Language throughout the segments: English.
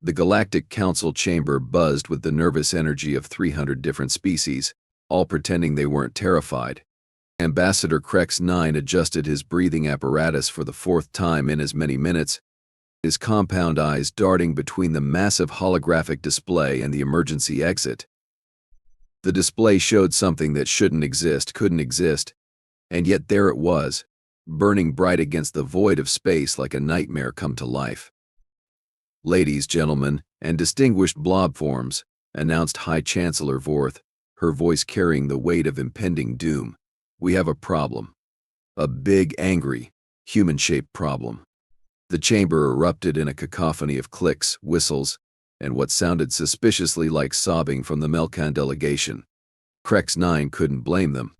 The Galactic Council chamber buzzed with the nervous energy of 300 different species, all pretending they weren't terrified. Ambassador Krex-Nine adjusted his breathing apparatus for the fourth time in as many minutes, his compound eyes darting between the massive holographic display and the emergency exit. The display showed something that shouldn't exist, couldn't exist, and yet there it was, burning bright against the void of space like a nightmare come to life. "Ladies, gentlemen, and distinguished blob forms," announced High Chancellor Vorth, her voice carrying the weight of impending doom. "We have a problem. A big, angry, human-shaped problem." The chamber erupted in a cacophony of clicks, whistles, and what sounded suspiciously like sobbing from the Melkan delegation. Krex-Nine couldn't blame them.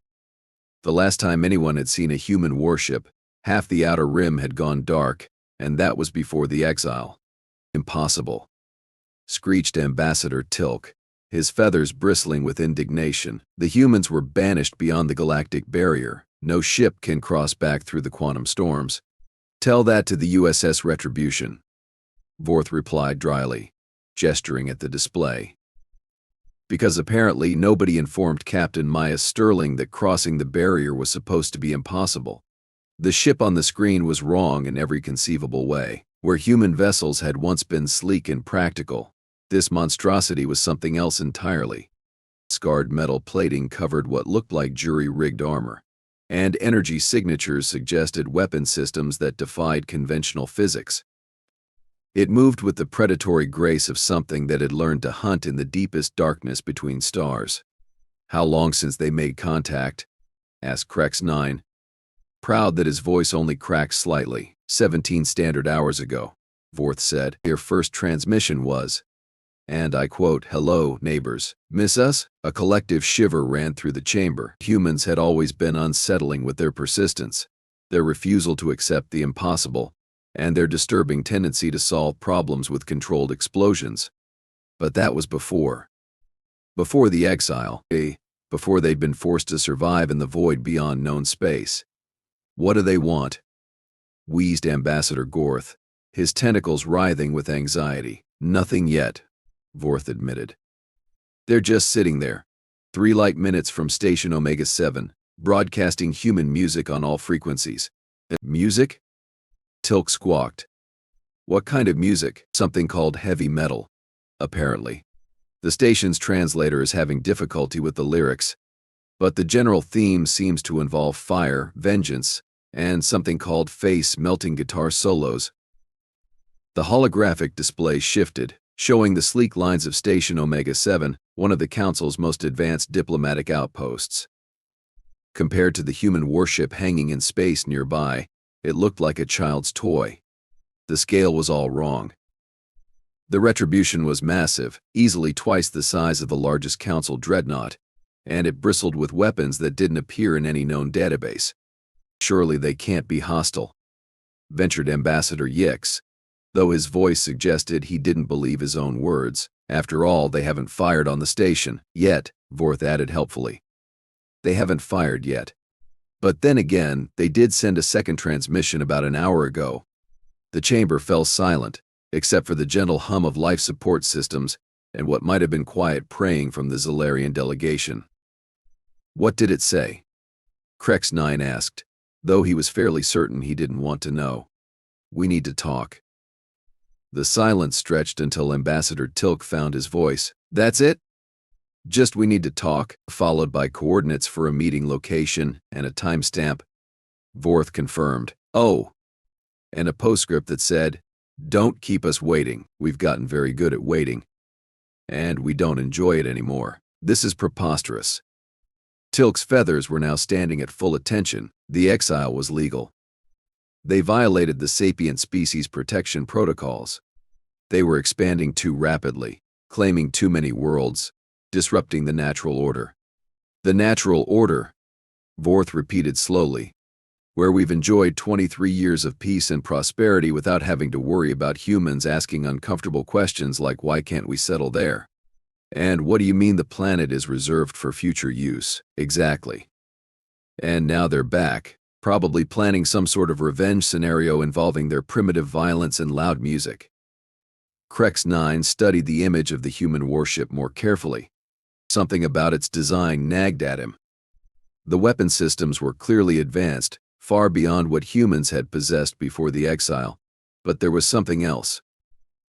The last time anyone had seen a human warship, half the outer rim had gone dark, and that was before the Exile. "Impossible," screeched Ambassador Tilk, his feathers bristling with indignation. "The humans were banished beyond the galactic barrier. No ship can cross back through the quantum storms." "Tell that to the USS Retribution," Vorth replied dryly, gesturing at the display. Because apparently nobody informed Captain Maya Sterling that crossing the barrier was supposed to be impossible. The ship on the screen was wrong in every conceivable way. Where human vessels had once been sleek and practical, this monstrosity was something else entirely. Scarred metal plating covered what looked like jury-rigged armor, and energy signatures suggested weapon systems that defied conventional physics. It moved with the predatory grace of something that had learned to hunt in the deepest darkness between stars. "How long since they made contact?" asked Krex-Nine, proud that his voice only cracked slightly. 17 standard hours ago," Vorth said. "Your first transmission was," and I quote, "Hello, neighbors. Miss us?" A collective shiver ran through the chamber. Humans had always been unsettling with their persistence, their refusal to accept the impossible, and their disturbing tendency to solve problems with controlled explosions. But that was before the Exile, before they'd been forced to survive in the void beyond known space. "What do they want?" wheezed Ambassador Gorth, his tentacles writhing with anxiety. "Nothing yet," Vorth admitted. "They're just sitting there, 3 light minutes from Station Omega-7, broadcasting human music on all frequencies." "Music?" Tilk squawked. "What kind of music?" "Something called heavy metal, apparently. The station's translator is having difficulty with the lyrics, but the general theme seems to involve fire, vengeance, and something called face-melting guitar solos." The holographic display shifted, showing the sleek lines of Station Omega-7, one of the Council's most advanced diplomatic outposts. Compared to the human warship hanging in space nearby, it looked like a child's toy. The scale was all wrong. The Retribution was massive, easily twice the size of the largest Council dreadnought, and it bristled with weapons that didn't appear in any known database. "Surely they can't be hostile," ventured Ambassador Yix, though his voice suggested he didn't believe his own words. "After all, they haven't fired on the station yet," Vorth added helpfully. "They haven't fired yet. But then again, they did send a second transmission about an hour ago." The chamber fell silent, except for the gentle hum of life support systems and what might have been quiet praying from the Zalarian delegation. "What did it say?" Krex-Nine asked, though he was fairly certain he didn't want to know. "We need to talk." The silence stretched until Ambassador Tilk found his voice. "That's it? Just we need to talk," followed by coordinates for a meeting location and a timestamp. Vorth confirmed. "Oh," and a postscript that said, "Don't keep us waiting. We've gotten very good at waiting, and we don't enjoy it anymore. This is preposterous." Tilk's feathers were now standing at full attention. The Exile was legal. They violated the sapient species protection protocols. They were expanding too rapidly, claiming too many worlds, disrupting the natural order. "The natural order," Vorth repeated slowly, "where we've enjoyed 23 years of peace and prosperity without having to worry about humans asking uncomfortable questions like why can't we settle there? And what do you mean the planet is reserved for future use?" "Exactly. And now they're back, probably planning some sort of revenge scenario involving their primitive violence and loud music." Krex-Nine studied the image of the human warship more carefully. Something about its design nagged at him. The weapon systems were clearly advanced, far beyond what humans had possessed before the Exile. But there was something else.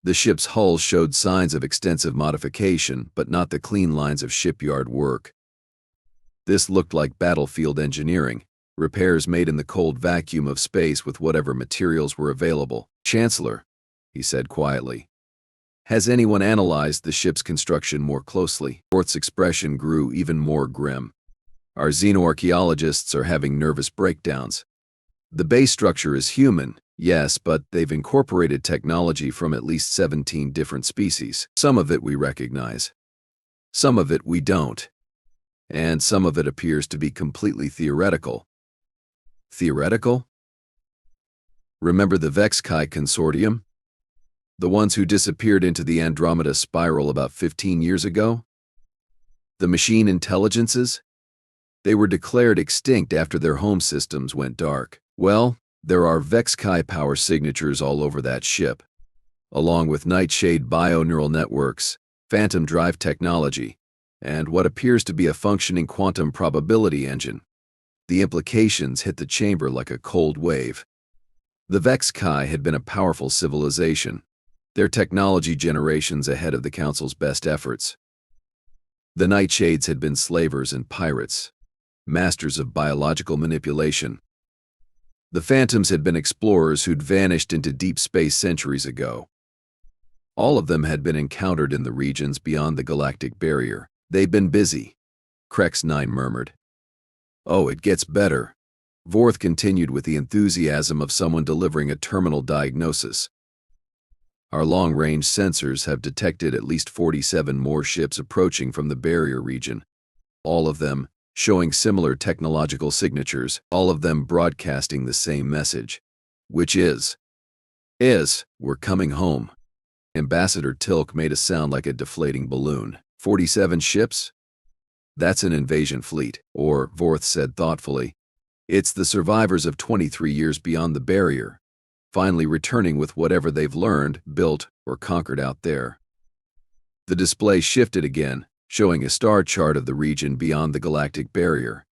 The ship's hull showed signs of extensive modification, but not the clean lines of shipyard work. This looked like battlefield engineering, repairs made in the cold vacuum of space with whatever materials were available. "Chancellor," he said quietly, "has anyone analyzed the ship's construction more closely?" Worth's expression grew even more grim. "Our xenoarchaeologists are having nervous breakdowns. The base structure is human, yes, but they've incorporated technology from at least 17 different species. Some of it we recognize. Some of it we don't. And some of it appears to be completely theoretical." Theoretical? Remember the Vexkai Consortium? The ones who disappeared into the Andromeda spiral about 15 years ago? The machine intelligences? They were declared extinct after their home systems went dark. Well, there are Vexkai power signatures all over that ship, along with Nightshade bio-neural networks, phantom drive technology, and what appears to be a functioning quantum probability engine. The implications hit the chamber like a cold wave. The Vexkai had been a powerful civilization, their technology generations ahead of the Council's best efforts. The Nightshades had been slavers and pirates, masters of biological manipulation. The Phantoms had been explorers who'd vanished into deep space centuries ago. All of them had been encountered in the regions beyond the galactic barrier. "They've been busy," Krex-Nine murmured. "Oh, it gets better," Vorth continued with the enthusiasm of someone delivering a terminal diagnosis. "Our long-range sensors have detected at least 47 more ships approaching from the barrier region, all of them showing similar technological signatures, all of them broadcasting the same message, which is, we're coming home." Ambassador Tilk made a sound like a deflating balloon. 47 ships? That's an invasion fleet, or, Vorth said thoughtfully, it's the survivors of 23 years beyond the barrier, finally returning with whatever they've learned, built, or conquered out there. The display shifted again, showing a star chart of the region beyond the galactic barrier.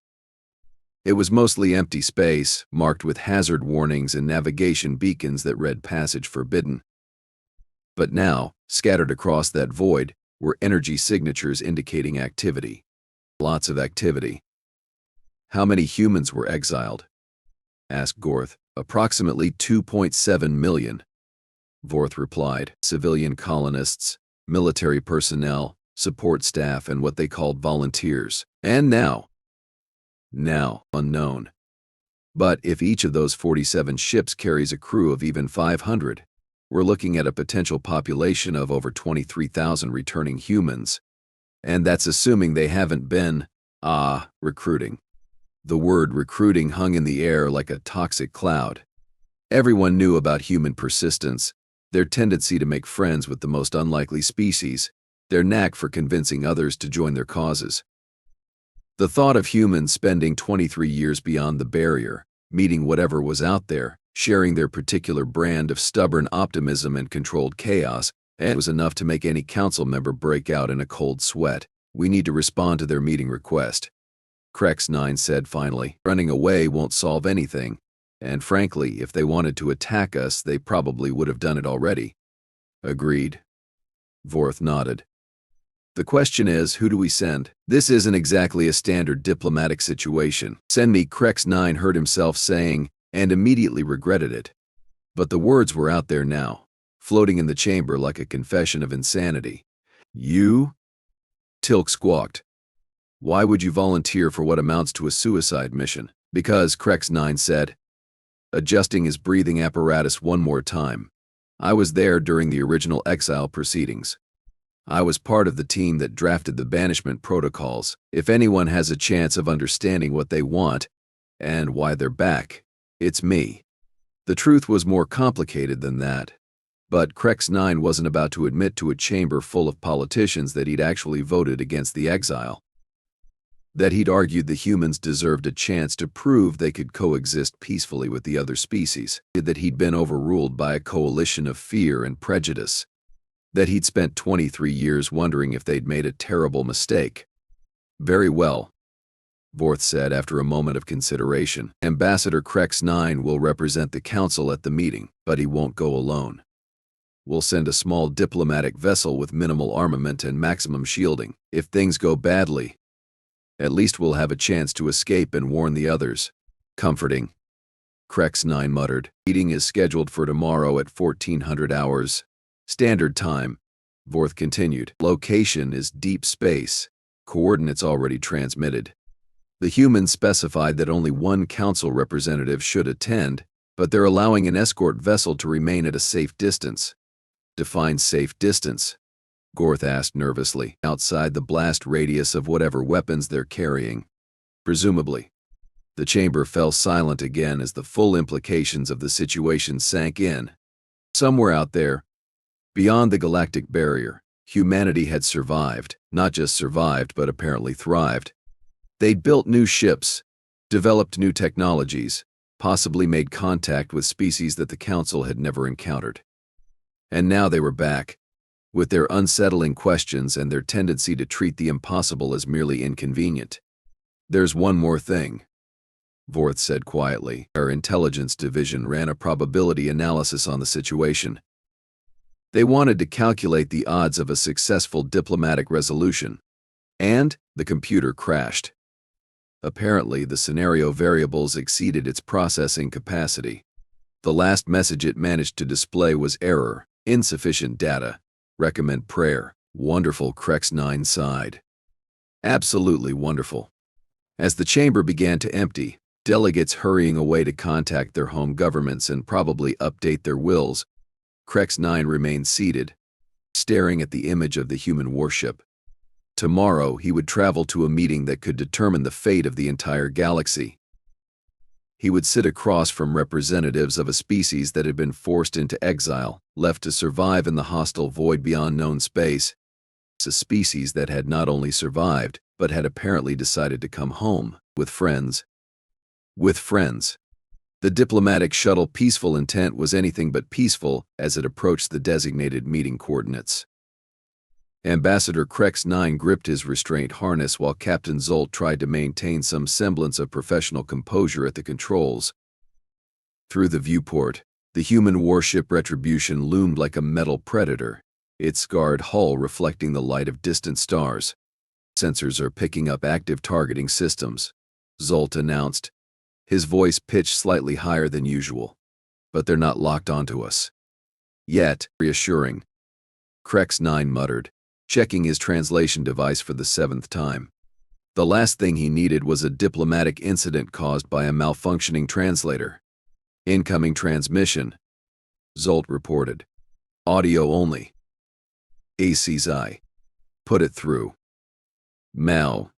It was mostly empty space, marked with hazard warnings and navigation beacons that read "Passage Forbidden." But now, scattered across that void, were energy signatures indicating activity. Lots of activity. "How many humans were exiled?" asked Gorth. "Approximately 2.7 million, Vorth replied. "Civilian colonists, military personnel, support staff, and what they called volunteers. And now, unknown. But if each of those 47 ships carries a crew of even 500, we're looking at a potential population of over 23,000 returning humans. And that's assuming they haven't been, recruiting." The word recruiting hung in the air like a toxic cloud. Everyone knew about human persistence, their tendency to make friends with the most unlikely species, their knack for convincing others to join their causes. The thought of humans spending 23 years beyond the barrier, meeting whatever was out there, sharing their particular brand of stubborn optimism and controlled chaos, it was enough to make any council member break out in a cold sweat. "We need to respond to their meeting request," Krex-Nine said finally. "Running away won't solve anything, and frankly, if they wanted to attack us, they probably would have done it already." "Agreed." Vorth nodded. "The question is, who do we send? This isn't exactly a standard diplomatic situation. Send me," Krex-Nine heard himself saying, and immediately regretted it. But the words were out there now, floating in the chamber like a confession of insanity. "You?" Tilk squawked. "Why would you volunteer for what amounts to a suicide mission?" "Because," Krex-Nine said, adjusting his breathing apparatus one more time, "I was there during the original Exile proceedings. I was part of the team that drafted the Banishment protocols. If anyone has a chance of understanding what they want and why they're back, it's me." The truth was more complicated than that. But Krex-Nine wasn't about to admit to a chamber full of politicians that he'd actually voted against the Exile. That he'd argued the humans deserved a chance to prove they could coexist peacefully with the other species. That he'd been overruled by a coalition of fear and prejudice. that he'd spent 23 years wondering if they'd made a terrible mistake. "Very well," Vorth said after a moment of consideration. "Ambassador Krex-Nine will represent the Council at the meeting, but he won't go alone. We'll send a small diplomatic vessel with minimal armament and maximum shielding. If things go badly, at least we'll have a chance to escape and warn the others." "Comforting," Krex-Nine muttered. "Meeting is scheduled for tomorrow at 1400 hours. Standard Time," Vorth continued. "Location is deep space. Coordinates already transmitted. The humans specified that only one council representative should attend, but they're allowing an escort vessel to remain at a safe distance." "Define safe distance," Gorth asked nervously. "Outside the blast radius of whatever weapons they're carrying. Presumably." The chamber fell silent again as the full implications of the situation sank in. Somewhere out there, beyond the galactic barrier, humanity had survived. Not just survived, but apparently thrived. They'd built new ships, developed new technologies, possibly made contact with species that the Council had never encountered. And now they were back, with their unsettling questions and their tendency to treat the impossible as merely inconvenient. "There's one more thing," Vorth said quietly. "Our intelligence division ran a probability analysis on the situation. They wanted to calculate the odds of a successful diplomatic resolution, and the computer crashed. Apparently, the scenario variables exceeded its processing capacity. The last message it managed to display was error, insufficient data, recommend prayer." "Wonderful," Krex-Nine sighed. "Absolutely wonderful." As the chamber began to empty, delegates hurrying away to contact their home governments and probably update their wills, Krex-Nine remained seated, staring at the image of the human warship. Tomorrow, he would travel to a meeting that could determine the fate of the entire galaxy. He would sit across from representatives of a species that had been forced into exile, left to survive in the hostile void beyond known space. A species that had not only survived, but had apparently decided to come home, with friends. The diplomatic shuttle Peaceful Intent was anything but peaceful as it approached the designated meeting coordinates. Ambassador Krex-Nine gripped his restraint harness while Captain Zolt tried to maintain some semblance of professional composure at the controls. Through the viewport, the human warship Retribution loomed like a metal predator, its scarred hull reflecting the light of distant stars. "Sensors are picking up active targeting systems," Zolt announced, his voice pitched slightly higher than usual. "But they're not locked onto us yet." "Reassuring," Krex-Nine muttered, checking his translation device for the 7th time. The last thing he needed was a diplomatic incident caused by a malfunctioning translator. "Incoming transmission," Zolt reported. "Audio only." "ACI. Put it through." "Mal."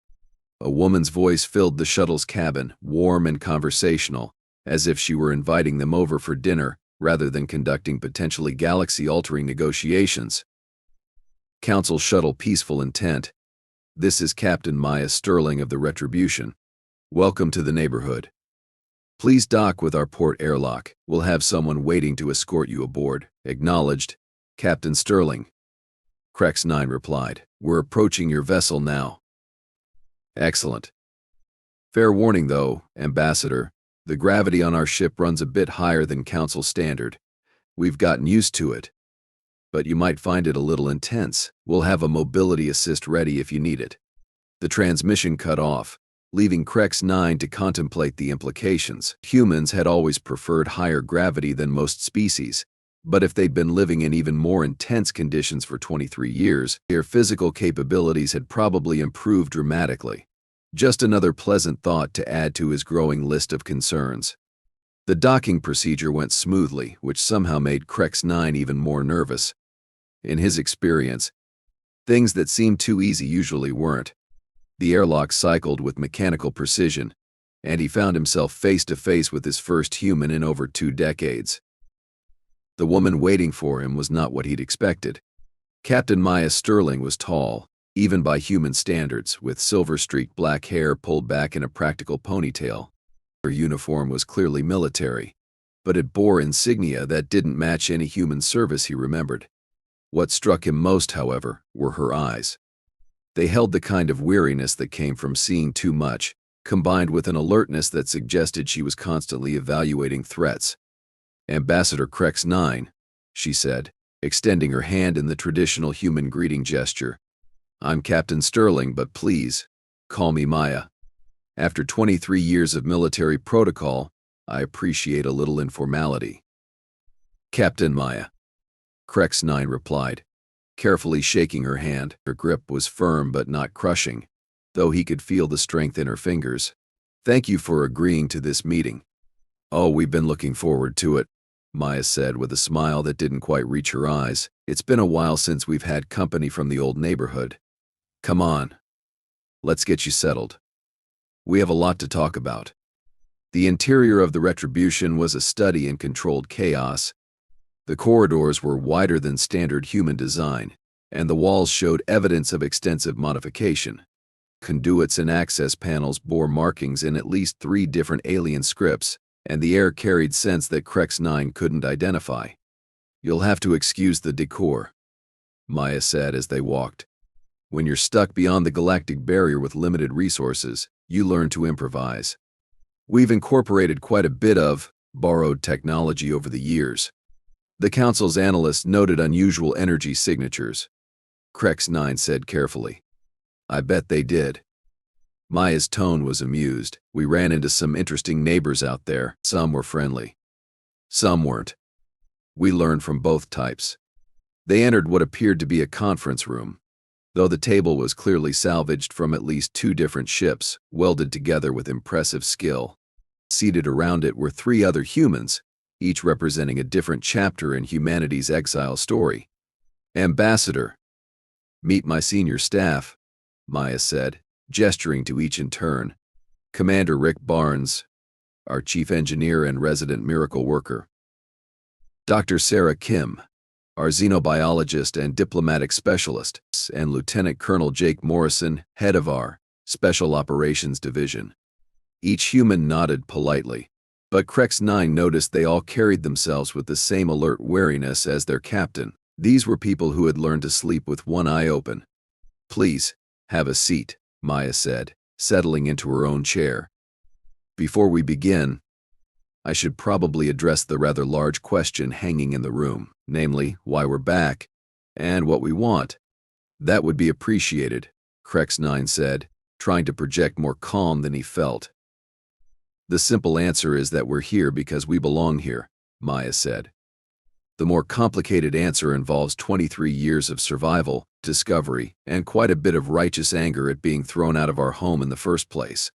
A woman's voice filled the shuttle's cabin, warm and conversational, as if she were inviting them over for dinner rather than conducting potentially galaxy-altering negotiations. "Council Shuttle Peaceful Intent. This is Captain Maya Sterling of the Retribution. Welcome to the neighborhood. Please dock with our port airlock. We'll have someone waiting to escort you aboard." "Acknowledged, Captain Sterling," Krex-Nine replied. "We're approaching your vessel now." "Excellent. Fair warning though, Ambassador, the gravity on our ship runs a bit higher than Council standard. We've gotten used to it, but you might find it a little intense. We'll have a mobility assist ready if you need it." The transmission cut off, leaving Krex-Nine to contemplate the implications. Humans had always preferred higher gravity than most species, but if they'd been living in even more intense conditions for 23 years, their physical capabilities had probably improved dramatically. Just another pleasant thought to add to his growing list of concerns. The docking procedure went smoothly, which somehow made Krex-Nine even more nervous. In his experience, things that seemed too easy usually weren't. The airlock cycled with mechanical precision, and he found himself face to face with his first human in over 2 decades. The woman waiting for him was not what he'd expected. Captain Maya Sterling was tall, even by human standards, with silver-streaked black hair pulled back in a practical ponytail. Her uniform was clearly military, but it bore insignia that didn't match any human service he remembered. What struck him most, however, were her eyes. They held the kind of weariness that came from seeing too much, combined with an alertness that suggested she was constantly evaluating threats. "Ambassador Krex-Nine," she said, extending her hand in the traditional human greeting gesture. "I'm Captain Sterling, but please, call me Maya. After 23 years of military protocol, I appreciate a little informality." "Captain Maya," Krex-Nine replied, carefully shaking her hand. Her grip was firm but not crushing, though he could feel the strength in her fingers. "Thank you for agreeing to this meeting." "Oh, we've been looking forward to it," Maya said with a smile that didn't quite reach her eyes. "It's been a while since we've had company from the old neighborhood. Come on. Let's get you settled. We have a lot to talk about." The interior of the Retribution was a study in controlled chaos. The corridors were wider than standard human design, and the walls showed evidence of extensive modification. Conduits and access panels bore markings in at least 3 different alien scripts, and the air carried scents that Krex-Nine couldn't identify. "You'll have to excuse the decor," Maya said as they walked. "When you're stuck beyond the galactic barrier with limited resources, you learn to improvise. We've incorporated quite a bit of borrowed technology over the years." The Council's analyst noted unusual energy signatures. Krex-Nine said carefully, "I bet they did." Maya's tone was amused. "We ran into some interesting neighbors out there. Some were friendly. Some weren't. We learned from both types." They entered what appeared to be a conference room, though the table was clearly salvaged from at least 2 different ships, welded together with impressive skill. Seated around it were 3 other humans, each representing a different chapter in humanity's exile story. "Ambassador, meet my senior staff," Maya said, gesturing to each in turn. "Commander Rick Barnes, our chief engineer and resident miracle worker. Dr. Sarah Kim, our xenobiologist and diplomatic specialist, and Lieutenant Colonel Jake Morrison, head of our Special Operations Division." Each human nodded politely, but Krex-Nine noticed they all carried themselves with the same alert wariness as their captain. These were people who had learned to sleep with one eye open. "Please, have a seat," Maya said, settling into her own chair. "Before we begin, I should probably address the rather large question hanging in the room, namely, why we're back, and what we want." "That would be appreciated," Krex-Nine said, trying to project more calm than he felt. "The simple answer is that we're here because we belong here," Maya said. "The more complicated answer involves 23 years of survival, discovery, and quite a bit of righteous anger at being thrown out of our home in the first place.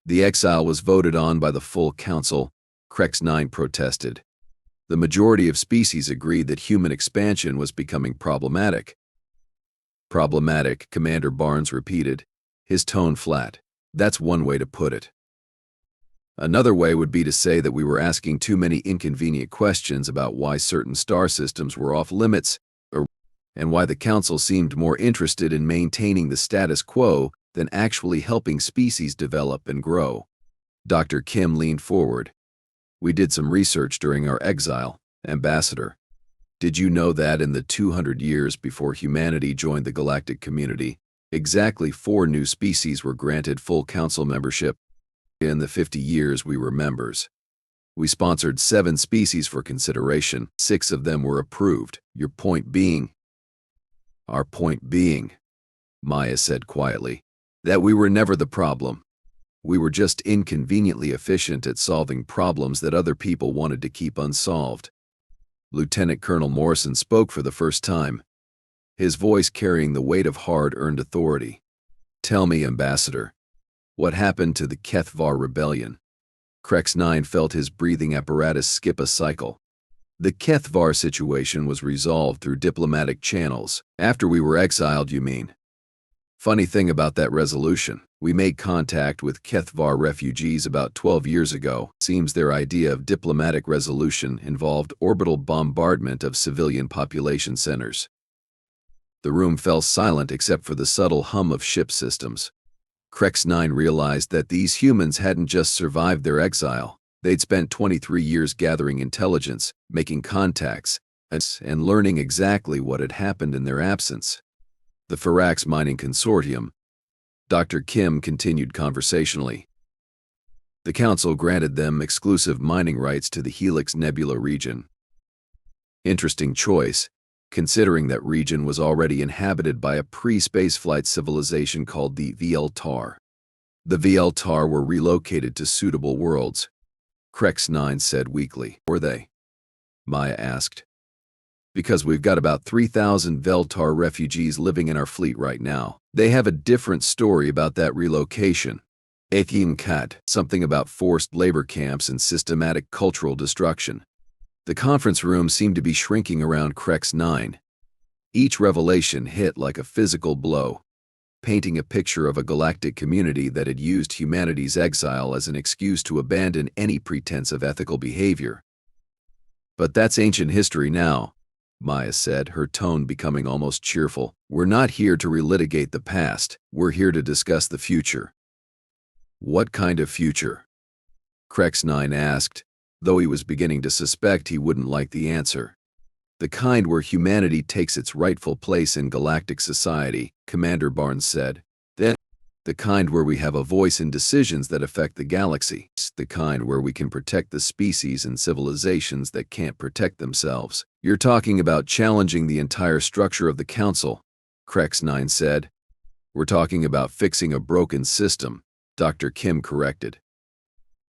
The exile was voted on by the full council," Krex-Nine protested. "The majority of species agreed that human expansion was becoming problematic." "Problematic," Commander Barnes repeated, his tone flat. "That's one way to put it. Another way would be to say that we were asking too many inconvenient questions about why certain star systems were off limits, and why the Council seemed more interested in maintaining the status quo than actually helping species develop and grow." Dr. Kim leaned forward. "We did some research during our exile, Ambassador. Did you know that in the 200 years before humanity joined the galactic community, exactly 4 new species were granted full Council membership? In the 50 years we were members, we sponsored 7 species for consideration. 6 of them were approved. Your point being?" "Our point being," Maya said quietly, "that we were never the problem. We were just inconveniently efficient at solving problems that other people wanted to keep unsolved." Lieutenant Colonel Morrison spoke for the first time, his voice carrying the weight of hard-earned authority. "Tell me, Ambassador, what happened to the Kethvar Rebellion?" Krex-Nine felt his breathing apparatus skip a cycle. "The Kethvar situation was resolved through diplomatic channels. After we were exiled, you mean? Funny thing about that resolution, we made contact with Kethvar refugees about 12 years ago. Seems their idea of diplomatic resolution involved orbital bombardment of civilian population centers." The room fell silent except for the subtle hum of ship systems. Krex-Nine realized that these humans hadn't just survived their exile. They'd spent 23 years gathering intelligence, making contacts, and learning exactly what had happened in their absence. The Farax Mining Consortium, Dr. Kim continued conversationally. The Council granted them exclusive mining rights to the Helix Nebula region. Interesting choice, considering that region was already inhabited by a pre-spaceflight civilization called the VL-TAR. The VL-TAR were relocated to suitable worlds, Krex-Nine said weakly. Were they? Maya asked. Because we've got about 3,000 VL-TAR refugees living in our fleet right now. They have a different story about that relocation. Ekim Kat, something about forced labor camps and systematic cultural destruction. The conference room seemed to be shrinking around Krex-Nine. Each revelation hit like a physical blow, painting a picture of a galactic community that had used humanity's exile as an excuse to abandon any pretense of ethical behavior. But that's ancient history now, Maya said, her tone becoming almost cheerful. We're not here to relitigate the past, we're here to discuss the future. What kind of future? Krex-Nine asked, though he was beginning to suspect he wouldn't like the answer. The kind where humanity takes its rightful place in galactic society, Commander Barnes said. Then, the kind where we have a voice in decisions that affect the galaxy. The kind where we can protect the species and civilizations that can't protect themselves. You're talking about challenging the entire structure of the Council, Krex-Nine said. We're talking about fixing a broken system, Dr. Kim corrected.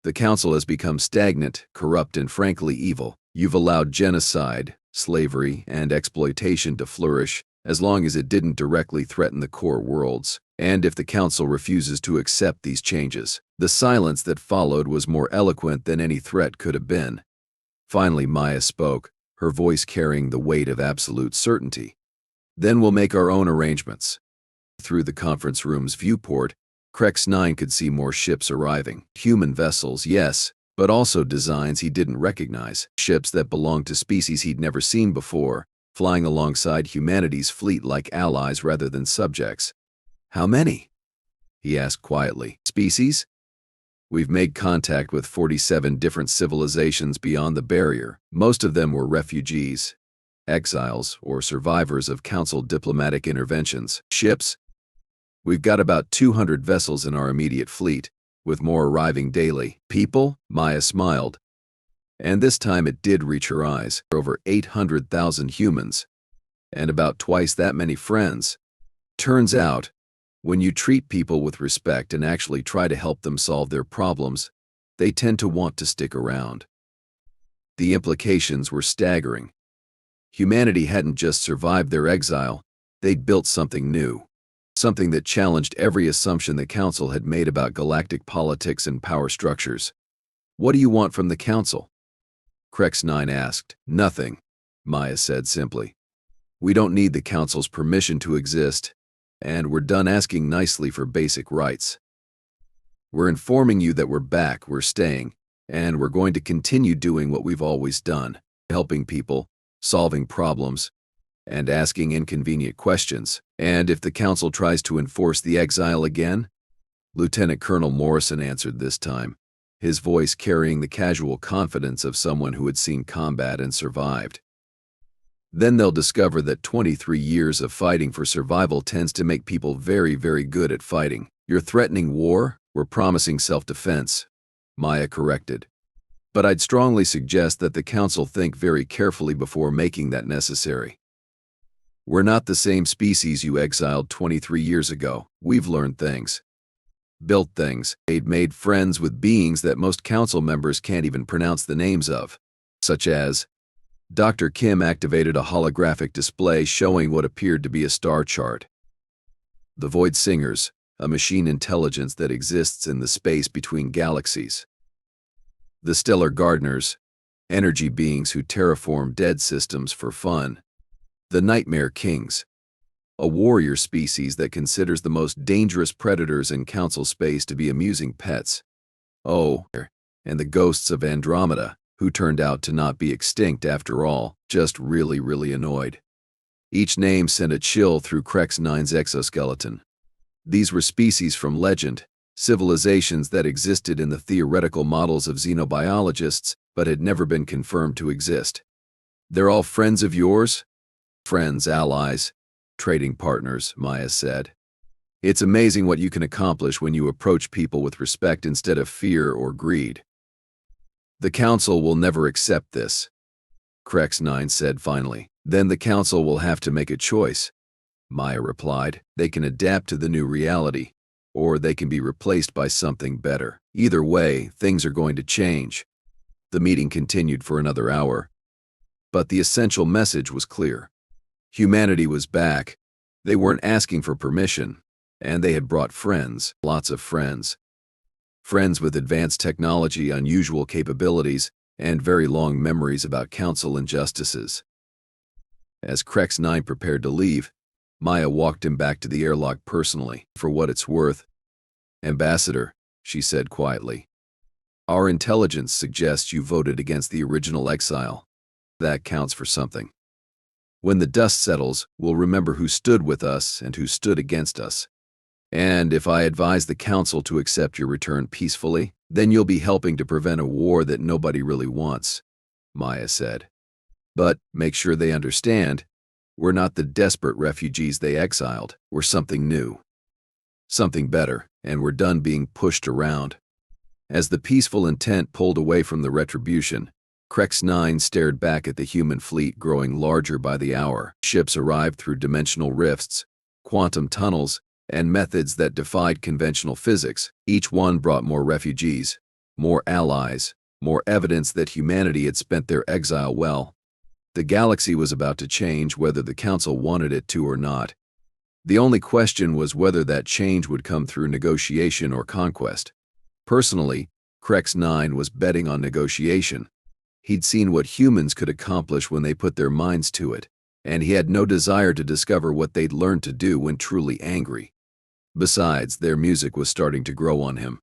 The Council has become stagnant, corrupt, and frankly evil. You've allowed genocide, slavery, and exploitation to flourish as long as it didn't directly threaten the core worlds. And if the Council refuses to accept these changes, the silence that followed was more eloquent than any threat could have been. Finally, Maya spoke, her voice carrying the weight of absolute certainty. Then we'll make our own arrangements. Through the conference room's viewport, Krex-Nine could see more ships arriving. Human vessels, yes, but also designs he didn't recognize. Ships that belonged to species he'd never seen before, flying alongside humanity's fleet like allies rather than subjects. How many? He asked quietly. Species? We've made contact with 47 different civilizations beyond the barrier. Most of them were refugees, exiles, or survivors of Council diplomatic interventions. Ships? We've got about 200 vessels in our immediate fleet, with more arriving daily. People? Maya smiled. And this time it did reach her eyes. Over 800,000 humans, and about twice that many friends. Turns out, when you treat people with respect and actually try to help them solve their problems, they tend to want to stick around. The implications were staggering. Humanity hadn't just survived their exile, they'd built something new. Something that challenged every assumption the Council had made about galactic politics and power structures. What do you want from the Council? Krex-Nine asked. Nothing, Maya said simply. We don't need the Council's permission to exist, and we're done asking nicely for basic rights. We're informing you that we're back, we're staying, and we're going to continue doing what we've always done, helping people, solving problems, and asking inconvenient questions. And if the Council tries to enforce the exile again? Lieutenant Colonel Morrison answered this time, his voice carrying the casual confidence of someone who had seen combat and survived. Then they'll discover that 23 years of fighting for survival tends to make people very, very good at fighting. You're threatening war? We're promising self-defense, Maya corrected. But I'd strongly suggest that the Council think very carefully before making that necessary. We're not the same species you exiled 23 years ago. We've learned things, built things, made friends with beings that most Council members can't even pronounce the names of, such as Dr. Kim activated a holographic display showing what appeared to be a star chart. The Void Singers, a machine intelligence that exists in the space between galaxies. The Stellar Gardeners, energy beings who terraform dead systems for fun. The Nightmare Kings, a warrior species that considers the most dangerous predators in Council space to be amusing pets. Oh, and the Ghosts of Andromeda, who turned out to not be extinct after all, just really, really annoyed. Each name sent a chill through Krex-Nine's exoskeleton. These were species from legend, civilizations that existed in the theoretical models of xenobiologists but had never been confirmed to exist. They're all friends of yours? Friends, allies, trading partners, Maya said. It's amazing what you can accomplish when you approach people with respect instead of fear or greed. The Council will never accept this, Krex-Nine said finally. Then the Council will have to make a choice, Maya replied. They can adapt to the new reality, or they can be replaced by something better. Either way, things are going to change. The meeting continued for another hour, but the essential message was clear. Humanity was back. They weren't asking for permission, and they had brought friends, lots of friends. Friends with advanced technology, unusual capabilities, and very long memories about Council injustices. As Krex-Nine prepared to leave, Maya walked him back to the airlock personally. For what it's worth, Ambassador, she said quietly, our intelligence suggests you voted against the original Exile. That counts for something. When the dust settles, we'll remember who stood with us and who stood against us. And if I advise the Council to accept your return peacefully, then you'll be helping to prevent a war that nobody really wants, Maya said. But make sure they understand, we're not the desperate refugees they exiled. We're something new. Something better, and we're done being pushed around. As the peaceful intent pulled away from the Retribution, Krex-Nine stared back at the human fleet growing larger by the hour. Ships arrived through dimensional rifts, quantum tunnels, and methods that defied conventional physics. Each one brought more refugees, more allies, more evidence that humanity had spent their exile well. The galaxy was about to change whether the Council wanted it to or not. The only question was whether that change would come through negotiation or conquest. Personally, Krex-Nine was betting on negotiation. He'd seen what humans could accomplish when they put their minds to it, and he had no desire to discover what they'd learned to do when truly angry. Besides, their music was starting to grow on him.